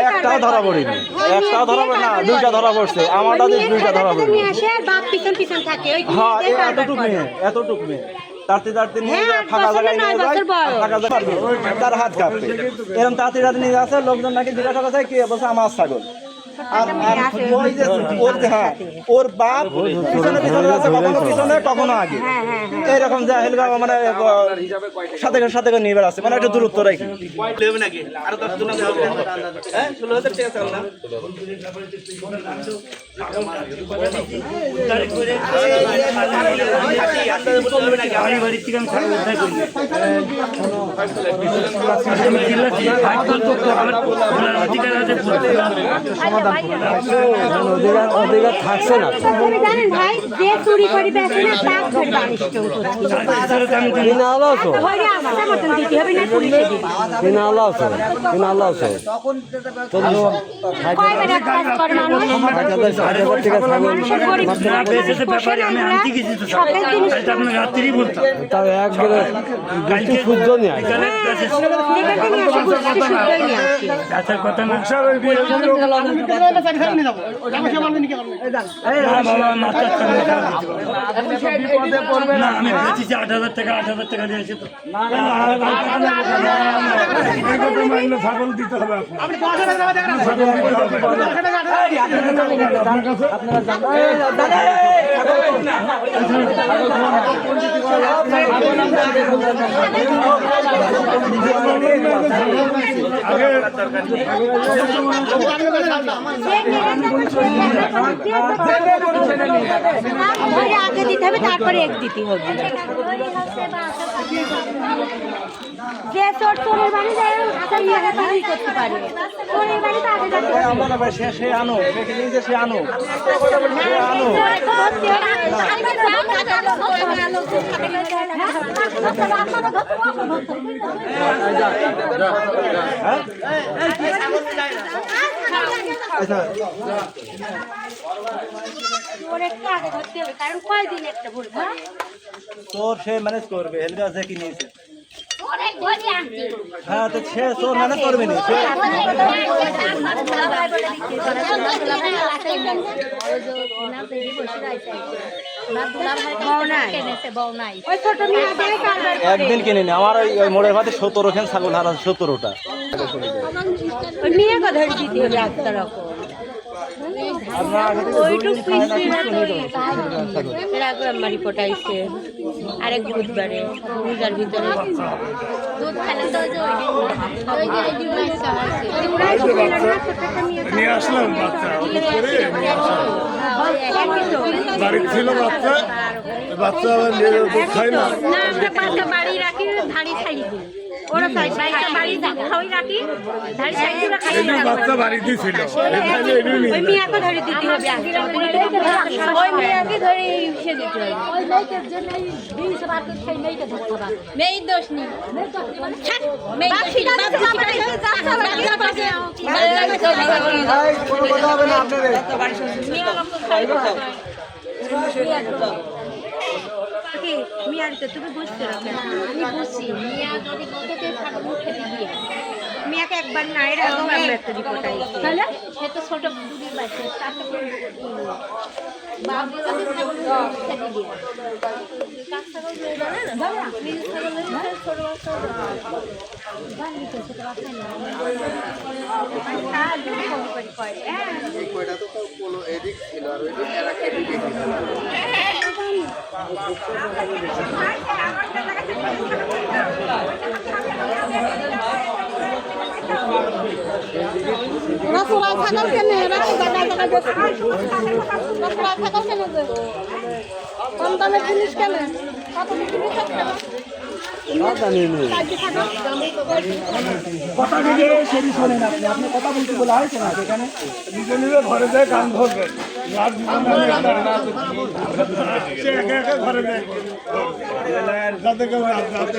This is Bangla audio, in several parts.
একটাও ধরা পড়েনি, একটাও ধরা পড়ে না, দুইটা ধরা পড়ছে। আমারটা দুইটা ধরা পড়ে। হ্যাঁ, এতটুক মেয়ে তাড়াতাড়ি তাড়াতাড়ি নিয়ে যায়, ফাঁকা জায়গায় নিয়ে যায়, ফাঁকা জায়গায় তার হাত কাঁপছে। এরকম তাড়াতাড়ি তাড়াতাড়ি নিয়ে যাচ্ছে, লোকজন নাকি জিজ্ঞাসা করছে কি বলছে আমার ছাগল। ওর বাপ পিছনে পিছনে আছে, কখনো পিছনে কখনো আগে, এইরকম যা হেলগা মানে সাথে সাথে নিয়ে বেড়াচ্ছে, মানে একটু দূরত্ব রাখি। অধিকার থাকছে না। জানেন ভাই, যে চুরি করে বেঁচে না তার ধরে বানিশ কিনা হলো তো, আমাদের মতন দিতে হবে না, পুলিশে দিবে। কিনা হলো তো, কিনা হলো তো। কয়বার এক কাজ করে মানুষ? 60,000 টাকা ছাগল সবের জিনিস তার একবারে গোষ্ঠী সূর্য নিয়ে আসে। দেখে নিয়ে আসে, গোষ্ঠী শুদ্ধই নিয়ে আসে। আমি 8,000 টাকা দিয়েছি তো ছাগল দিতে হবে। আগে দিতে হবে, তারপরে এক দিতে হবে। যে চোর চোরের বাড়ি যায় করতে পারে, চোরের বাড়ি তো আগে সে আনো, সে আনো তোর সে ম্যানেজ করবে, হেলগা সে কি নিয়েছে। হ্যাঁ, তো সে তোর ম্যানেজ করবে না, সে একদিন কিনে নি। আমার ওই মোড়ের ভাতে 17খান ছাগল হারা, 17টা। মেয়ে কথা দিতে হবে একটা রকম। রিপোর্ট আইছে আরেক বুধবারে, পূজার ভিতরে নিয়ে আসলাম বাচ্চা, বাড়ির ছিল বাচ্চা, বাচ্চা আবার দুধ খাই না। আমরা বাড়ি রাখি, ধাড়ি ছাড়ি দিই, ওরা বাড়ি খাওয়াই রাখি, ধাড়ি ছাড়ি দিয়ে খাই। বাচ্চা বাড়িতে ছিল, ওই মেয়েকে ধরে দিতে হবে, ওই মেয়েকে ধরে সে দিতে হবে। মেয়ের দোষ নেই, তুমি বুঝতে পারবে না। আমি বুঝছি, মিয়া যদি বলতে মিয়াকে একবার না এর আগেও আমরা একটা রিপোর্ট আইছি, তাহলে সে তো ছোট দুদিন বাচ্চা, তারটা করে বাপ বলে ছাগল খেতে দিয়ে কাক ছাগল হয়ে যায় না, বাবা প্লিজ ছাগল হয়ে যায়, ছোট বাচ্চা বানি তো ছোট বাচ্চা না আর দুটো ফোন করে কয় এই কয়টা তো কোনো এদিক ছিল আর ওই এরা কেটে দিয়েছিল। ওরা চোরাই ছাগল কেনে, রাখি জায়গায় জায়গায় বেশি চোরাই ছাগল কেনে, যে কম দামের জিনিস কেনে, কত জিনিস কথা থেকে সেটি শোনেন আপনি আপনি কথা বলতে বলা হয়েছে না সেখানে নিজে নিজে ঘরে যায় গান ধরবে রাত সে একা একা ঘরে যায় যাতে কেউ রাত রাতে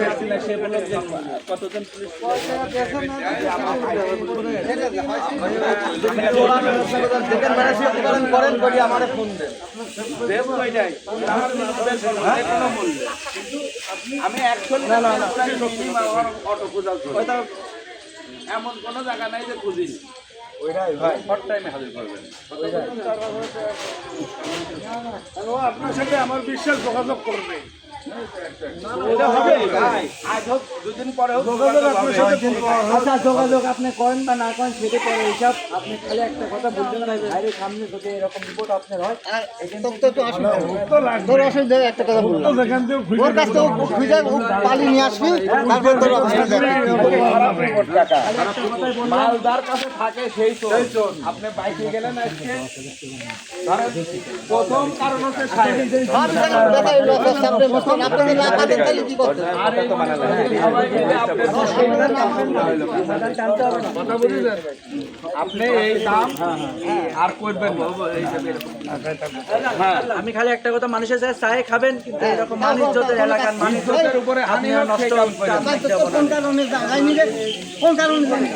কতজন করেন করি আমার ফোন দেন আমি এমন কোন জায়গা নাই যে খুঁজিনি ওইটাই ভাই শর্ট টাইমে হাজির করবেন আপনার সাথে আমার বিশ্বাস যোগাযোগ করবে এটা হবে ভাই আজ হোক দুদিন পরে হোক আচ্ছা যোগাযোগ আপনি করেন বা না করেন সেটা পরে হিসাব আপনি খালি একটা কথা বলতে না বাইরের সামনে যদি এরকম রিপোর্ট আপনার হয় তোর অসুবিধা একটা কথা বলবো যেখান থেকে ওর কাছ থেকে খুঁজে পালি নিয়ে আসবি তারপর তোর মালদার কাছে থাকে সেই তো আপনি বাইকে গেলেন আজকে প্রথম কারণ হচ্ছে আপনাদের না পাবেন তাহলে কি করতে আপনি এই দাম আর করবেন হ্যাঁ আমি খালি একটা কথা মানুষের সাথে চায়ে খাবেন কিন্তু এরকম মানিজ্যতের এলাকার মানিজ্যতের উপরে হানি নষ্ট কোন কারণে জানাইনি রে কোন কারণে জানি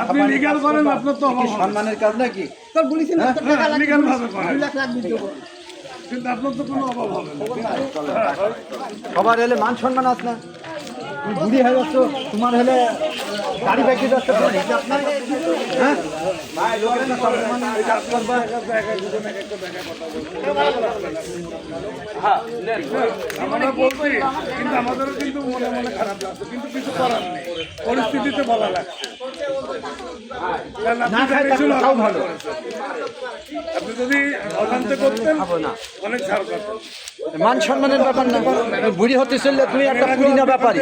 আপনি লিগাল করেন আপনার তো অভাব হবে। সম্মানের কাজ নাকি তোর বলিছেন না তোর টাকা লাগবে লিগাল ভাবে করেন 2 লাখ লাগবে দেবো কিন্তু আপনার তো কোনো অভাব হবে না সবার হলে মান সম্মান আছে না তুমি বুড়ি হয়ে যাচ্ছ তোমার হলে গাড়ি ব্যাগে যাচ্ছে হ্যাঁ আমরা বলছি কিন্তু আমাদেরও কিন্তু মনে মনে খারাপ লাগছে কিন্তু কিছু করার নেই পরিস্থিতিতে বলা লাগছে কারণ আপনি যদি কিছু লাভ ভালো আপনি যদি অজান্তে করতেন অনেক ছাড় করতেন মান সম্মানের ব্যাপার না বুড়ি হতে চললে তুমি একটা পুরি না ব্যাপারই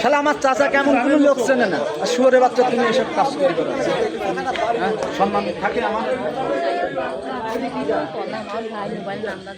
শালা আমার চাচা কেমন কোনো লোক চেনে না আর শুয়োরের বাচ্চা তুমি এসব কাজ করে সম্মান থাকে আমার মোবাইল নাম্বার